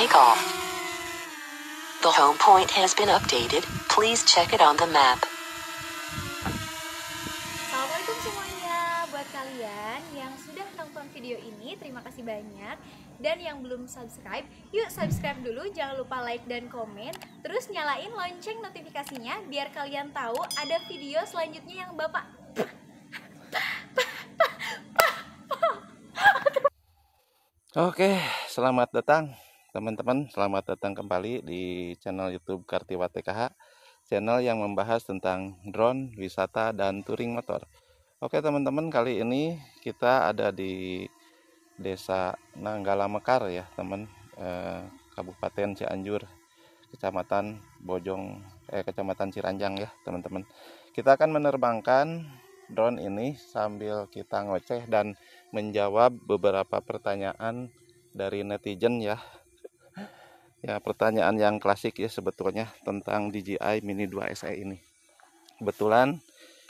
take off. The home point has been updated. Please check it on the map. Assalamualaikum semuanya. Buat kalian yang sudah nonton video ini, terima kasih banyak. Dan yang belum subscribe, yuk subscribe dulu. Jangan lupa like dan komen. Terus nyalain lonceng notifikasinya biar kalian tahu ada video selanjutnya yang Bapak. Oke, selamat datang teman-teman. Selamat datang kembali di channel YouTube Kartiwa TKH, channel yang membahas tentang drone, wisata, dan touring motor. Oke teman-teman, kali ini kita ada di Desa Nanggala Mekar ya teman, Kabupaten Cianjur, Kecamatan Kecamatan Ciranjang ya teman-teman. Kita akan menerbangkan drone ini sambil kita ngoceh dan menjawab beberapa pertanyaan dari netizen ya. Ya, pertanyaan yang klasik ya sebetulnya tentang DJI Mini 2 SE ini. Kebetulan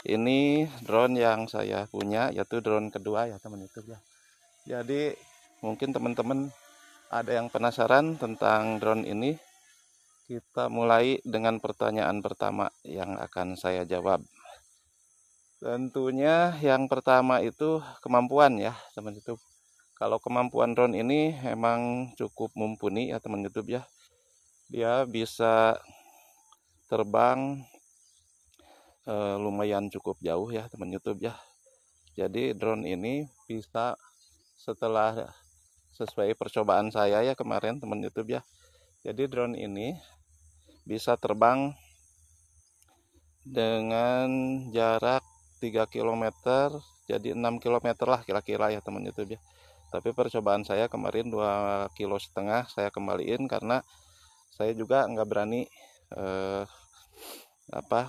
ini drone yang saya punya, yaitu drone kedua ya teman YouTube ya. Jadi mungkin teman-teman ada yang penasaran tentang drone ini. Kita mulai dengan pertanyaan pertama yang akan saya jawab. Tentunya yang pertama itu kemampuan ya teman YouTube. Kalau kemampuan drone ini emang cukup mumpuni ya teman YouTube ya. Dia bisa terbang lumayan cukup jauh ya teman YouTube ya. Jadi drone ini bisa, setelah sesuai percobaan saya ya kemarin teman YouTube ya. Jadi drone ini bisa terbang dengan jarak 3 km, jadi 6 km lah kira-kira ya teman YouTube ya. Tapi percobaan saya kemarin 2,5 km saya kembaliin karena saya juga nggak berani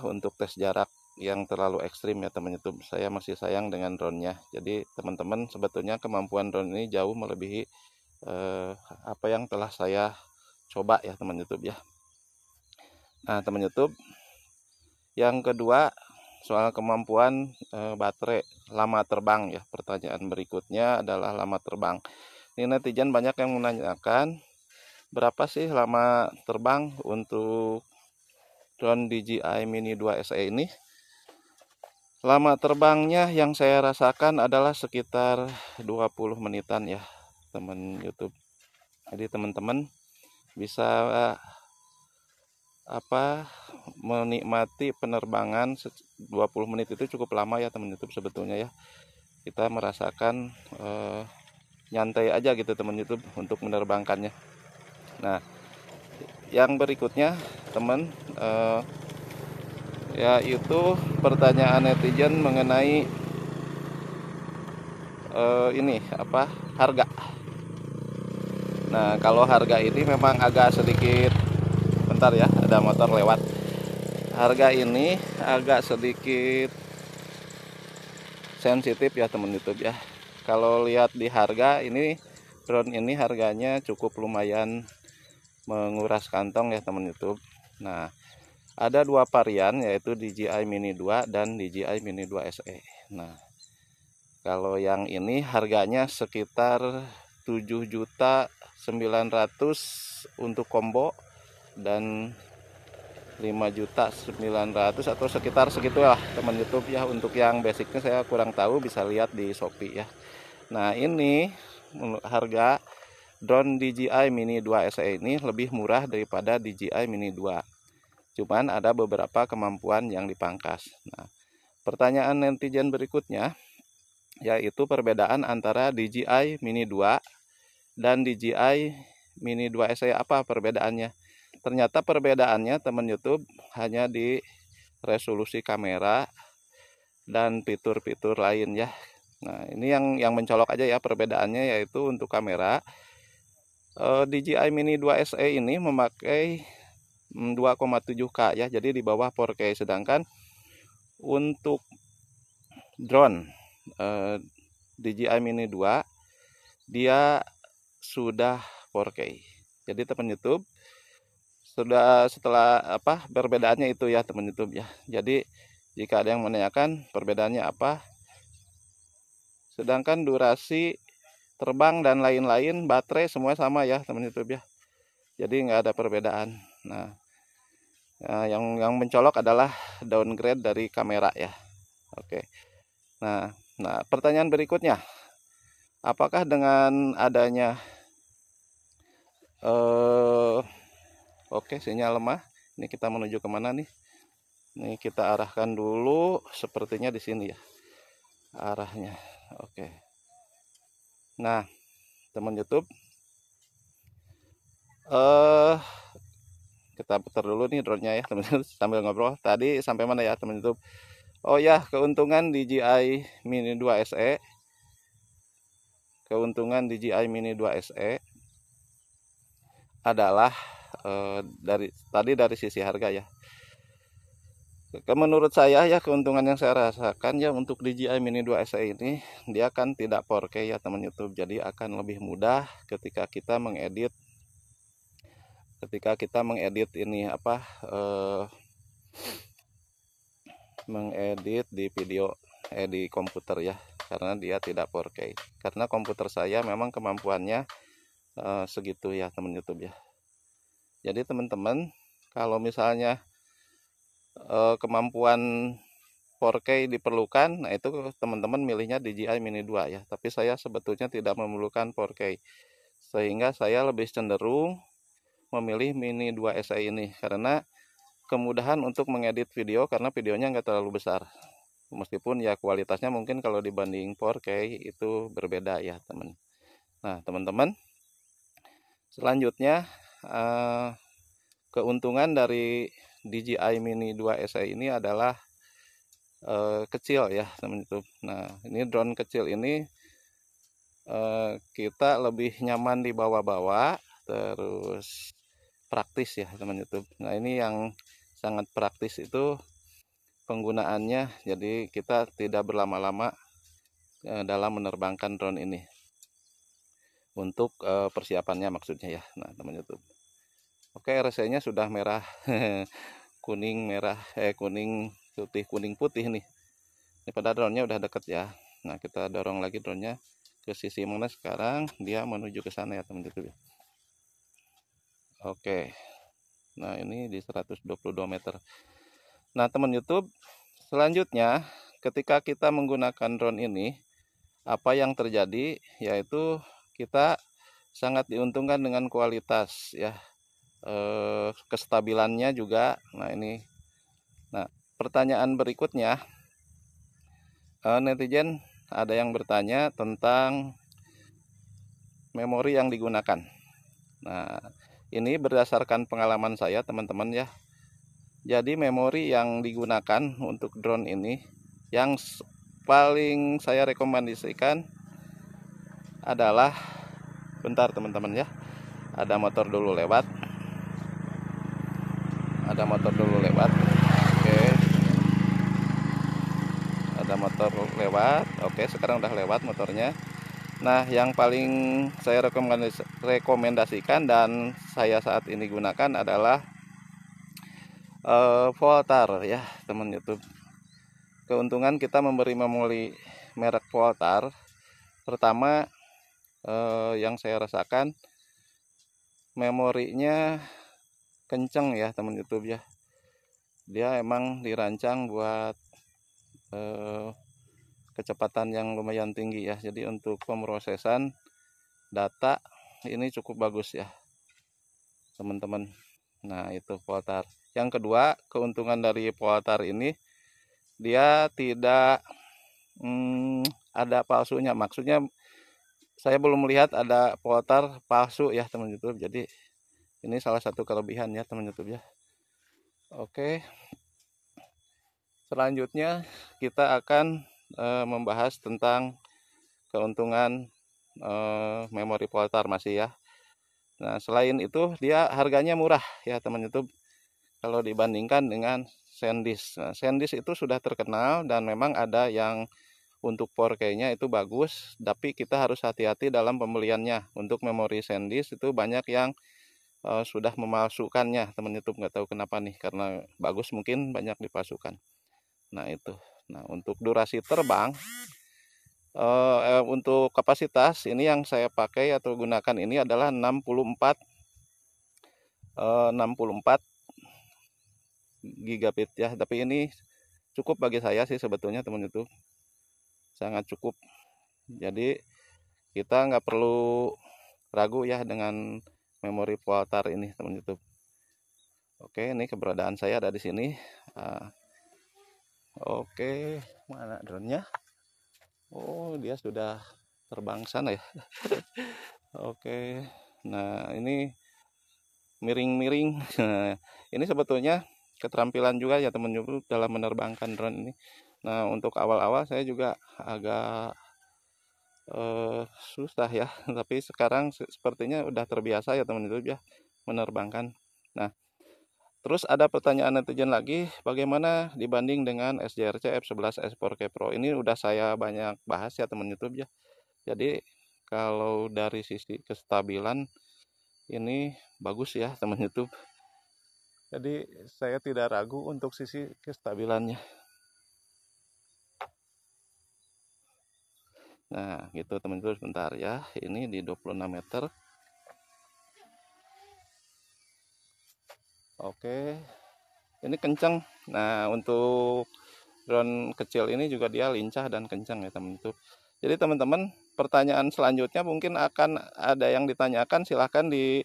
untuk tes jarak yang terlalu ekstrim ya teman YouTube. Saya masih sayang dengan drone-nya. Jadi teman-teman, sebetulnya kemampuan drone ini jauh melebihi apa yang telah saya coba ya teman YouTube ya. Nah teman YouTube, yang kedua soal kemampuan baterai lama terbang ya. Pertanyaan berikutnya adalah lama terbang. Ini netizen banyak yang menanyakan berapa sih lama terbang untuk drone DJI Mini 2 SE ini. Lama terbangnya yang saya rasakan adalah sekitar 20 menitan ya teman YouTube. Jadi teman-teman bisa menikmati penerbangan 20 menit itu cukup lama ya teman YouTube sebetulnya ya. Kita merasakan nyantai aja gitu teman YouTube untuk menerbangkannya. Nah yang berikutnya teman, yaitu pertanyaan netizen mengenai harga. Nah kalau harga ini memang agak sedikit, bentar ya ada motor lewat. Harga ini agak sedikit sensitif ya teman YouTube ya. Kalau lihat di harga ini, drone ini harganya cukup lumayan menguras kantong ya teman YouTube. Nah ada dua varian, yaitu DJI Mini 2 dan DJI Mini 2 SE. Nah kalau yang ini harganya sekitar 7.900.000 untuk combo dan 5.900.000 atau sekitar segitulah teman YouTube ya. Untuk yang basicnya saya kurang tahu, bisa lihat di Shopee ya. Nah ini harga drone DJI Mini 2 SE ini lebih murah daripada DJI Mini 2. Cuman ada beberapa kemampuan yang dipangkas. Nah pertanyaan netizen berikutnya yaitu perbedaan antara DJI Mini 2 dan DJI Mini 2 SE, apa perbedaannya? Ternyata perbedaannya teman YouTube hanya di resolusi kamera dan fitur-fitur lain ya. Nah ini yang mencolok aja ya perbedaannya, yaitu untuk kamera DJI Mini 2 SE ini memakai 2,7K ya, jadi di bawah 4K. Sedangkan untuk drone DJI Mini 2 dia sudah 4K. Jadi teman YouTube, setelah perbedaannya itu ya teman YouTube ya. Jadi jika ada yang menanyakan perbedaannya apa, sedangkan durasi terbang dan lain-lain, baterai semua sama ya teman YouTube ya. jadi nggak ada perbedaan. Nah, yang mencolok adalah downgrade dari kamera ya. Oke. Nah, pertanyaan berikutnya, apakah dengan adanya oke, sinyal lemah, ini kita menuju kemana nih? Ini kita arahkan dulu, sepertinya di sini ya arahnya. Oke. Nah, teman YouTube, kita putar dulu nih drone-nya ya teman-teman sambil ngobrol. Tadi sampai mana ya teman YouTube? Oh ya, keuntungan DJI Mini 2 SE. Keuntungan DJI Mini 2 SE adalah dari sisi harga ya. Menurut saya ya, keuntungan yang saya rasakan ya untuk DJI Mini 2 SE ini, dia kan tidak 4K ya teman YouTube. Jadi akan lebih mudah ketika kita mengedit ini mengedit di video di komputer ya, karena dia tidak 4K. Karena komputer saya memang kemampuannya segitu ya teman YouTube ya. Jadi teman-teman, kalau misalnya kemampuan 4K diperlukan, nah itu teman-teman milihnya DJI Mini 2 ya. Tapi saya sebetulnya tidak memerlukan 4K, sehingga saya lebih cenderung memilih Mini 2 SE ini karena kemudahan untuk mengedit video, karena videonya nggak terlalu besar. Meskipun ya kualitasnya mungkin kalau dibanding 4K itu berbeda ya teman. Nah teman-teman, selanjutnya keuntungan dari DJI Mini 2 SE ini adalah kecil ya teman YouTube. Nah ini drone kecil ini kita lebih nyaman dibawa-bawa, terus praktis ya teman YouTube. Nah ini yang sangat praktis itu penggunaannya, jadi kita tidak berlama-lama dalam menerbangkan drone ini untuk persiapannya maksudnya ya. Nah teman YouTube, oke, RC-nya sudah merah kuning merah kuning putih, kuning putih nih. Ini pada drone-nya udah deket ya. Nah kita dorong lagi drone-nya ke sisi mana sekarang, dia menuju ke sana ya teman YouTube. Oke, nah ini di 122 meter. Nah teman YouTube, selanjutnya ketika kita menggunakan drone ini, apa yang terjadi yaitu kita sangat diuntungkan dengan kualitas ya, kestabilannya juga. Nah ini, nah pertanyaan berikutnya, netizen ada yang bertanya tentang memori yang digunakan. Nah ini berdasarkan pengalaman saya teman-teman ya. Jadi memori yang digunakan untuk drone ini, yang paling saya rekomendasikan adalah, bentar teman-teman ya, ada motor dulu lewat. Oke, ada motor lewat. Oke, sekarang udah lewat motornya. Nah yang paling saya rekomendasikan dan saya saat ini gunakan adalah Voltar ya teman YouTube. Keuntungan kita memberi memori merek Voltar, pertama yang saya rasakan memorinya kenceng ya teman YouTube ya. Dia emang dirancang buat kecepatan yang lumayan tinggi ya. Jadi untuk pemrosesan data ini cukup bagus ya teman-teman. Nah itu Voltar. Yang kedua, keuntungan dari Voltar ini, dia tidak ada palsunya. Maksudnya saya belum melihat ada Voltar palsu ya teman YouTube. Jadi ini salah satu kelebihan ya teman YouTube ya. Oke, selanjutnya kita akan membahas tentang keuntungan memori Voltar masih ya. Nah selain itu dia harganya murah ya teman YouTube kalau dibandingkan dengan SanDisk. Nah, SanDisk itu sudah terkenal dan memang ada yang untuk 4K-nya itu bagus, tapi kita harus hati-hati dalam pembeliannya. Untuk memori SanDisk itu banyak yang sudah memalsukannya teman YouTube, nggak tahu kenapa nih, karena bagus mungkin banyak dipalsukan. Nah itu. Nah untuk durasi terbang, untuk kapasitas ini yang saya pakai atau gunakan ini adalah 64 64 gigabit ya, tapi ini cukup bagi saya sih sebetulnya teman YouTube, sangat cukup. Jadi kita nggak perlu ragu ya dengan memori Quasar ini teman YouTube. Oke, ini keberadaan saya ada di sini. Oke, mana drone-nya? Oh, dia sudah terbang sana ya. Oke, nah ini miring-miring. Ini sebetulnya keterampilan juga ya teman YouTube dalam menerbangkan drone ini. Nah, untuk awal-awal saya juga agak susah ya, tapi sekarang sepertinya udah terbiasa ya teman YouTube ya menerbangkan. Nah, terus ada pertanyaan netizen lagi, bagaimana dibanding dengan SJRC F11 S4K Pro? Ini udah saya banyak bahas ya teman YouTube ya. Jadi kalau dari sisi kestabilan ini bagus ya teman YouTube. Jadi saya tidak ragu untuk sisi kestabilannya. Nah gitu teman-teman, sebentar ya, ini di 26 meter. Oke, ini kencang. Nah untuk drone kecil ini juga dia lincah dan kencang ya teman-teman. Jadi teman-teman, pertanyaan selanjutnya mungkin akan ada yang ditanyakan, silahkan di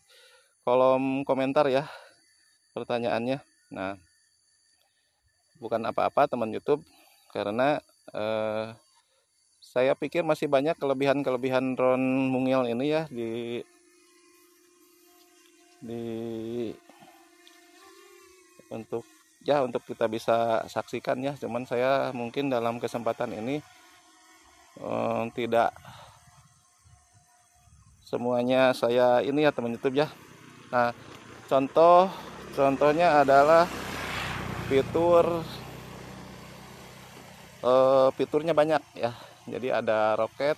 kolom komentar ya pertanyaannya. Nah bukan apa-apa teman YouTube, karena saya pikir masih banyak kelebihan-kelebihan drone mungil ini ya untuk kita bisa saksikan ya. Cuman saya mungkin dalam kesempatan ini tidak semuanya saya ini ya teman YouTube ya. Nah, contohnya adalah fiturnya banyak ya. Jadi ada roket.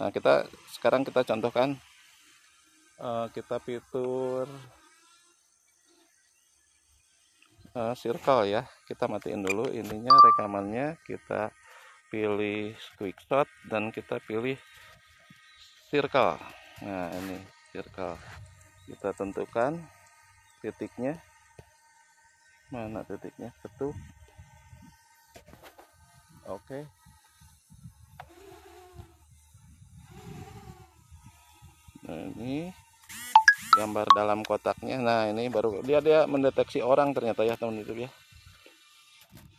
Nah, sekarang kita contohkan kita fitur circle ya. Kita matiin dulu ininya, rekamannya, kita pilih quick shot dan kita pilih circle. Nah, ini circle. Kita tentukan titiknya. Mana titiknya? Ketuk. Oke. Nah, ini gambar dalam kotaknya. Nah, ini baru dia mendeteksi orang ternyata ya teman YouTube ya.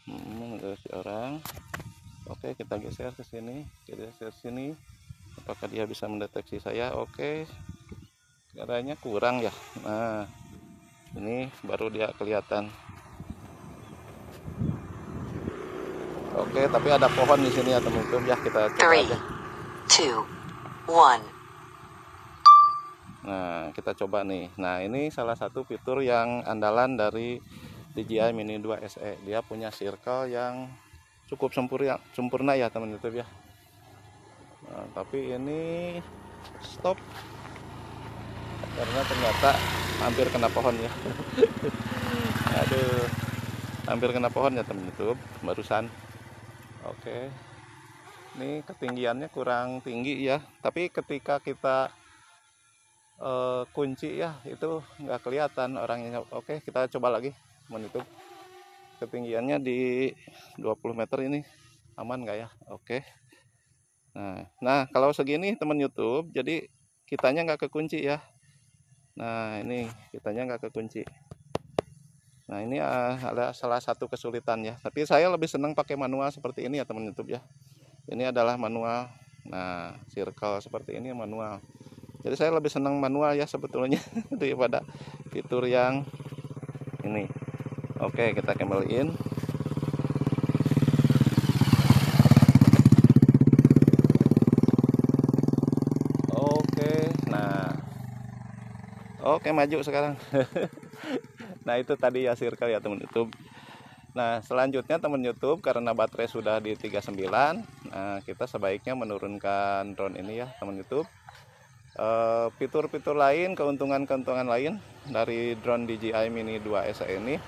Mendeteksi orang. Oke, kita geser ke sini, geser sini. Apakah dia bisa mendeteksi saya? Oke. Kayaknya kurang ya. Nah, ini baru dia kelihatan. Oke, tapi ada pohon di sini ya teman-teman ya, kita coba aja. 3, 2, 1. Nah, kita coba nih. Nah, ini salah satu fitur yang andalan dari DJI Mini 2 SE. Dia punya circle yang cukup sempurna ya teman YouTube ya. Nah, tapi ini stop karena ternyata hampir kena pohon ya. Aduh, hampir kena pohon ya teman YouTube barusan. Oke, ini ketinggiannya kurang tinggi ya, tapi ketika kita kunci ya itu nggak kelihatan orangnya. Oke, kita coba lagi teman YouTube. Ketinggiannya di 20 meter, ini aman nggak ya? Oke. Nah kalau segini teman YouTube, jadi kitanya nggak kekunci ya. Nah ini kitanya nggak kekunci. Nah ini ada salah satu kesulitan ya, tapi saya lebih senang pakai manual seperti ini ya teman YouTube ya. Ini adalah manual. Nah circle seperti ini manual. Jadi saya lebih senang manual ya sebetulnya daripada fitur yang ini. Oke, kita kembaliin. Oke, nah. Oke, maju sekarang. Nah, itu tadi ya circle ya teman YouTube. Nah, selanjutnya teman YouTube, karena baterai sudah di 39, nah kita sebaiknya menurunkan drone ini ya teman YouTube. Fitur-fitur lain, keuntungan-keuntungan lain dari drone DJI Mini 2 SE ini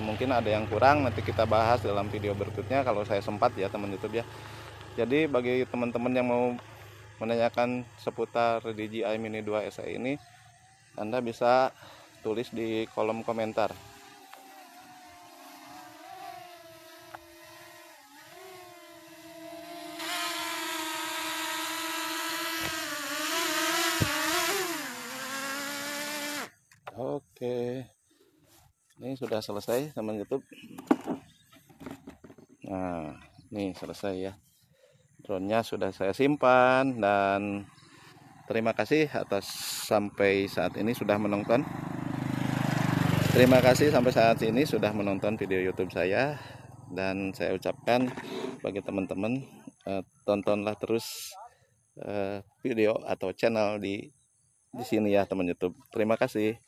mungkin ada yang kurang, nanti kita bahas dalam video berikutnya kalau saya sempat ya teman YouTube ya. Jadi bagi teman-teman yang mau menanyakan seputar DJI Mini 2 SE ini, Anda bisa tulis di kolom komentar. Oke, ini sudah selesai teman YouTube. Nah, ini selesai ya. Drone-nya sudah saya simpan, dan terima kasih atas sampai saat ini sudah menonton. Terima kasih sampai saat ini sudah menonton video YouTube saya, dan saya ucapkan bagi teman-teman, tontonlah terus video atau channel di sini ya teman YouTube. Terima kasih.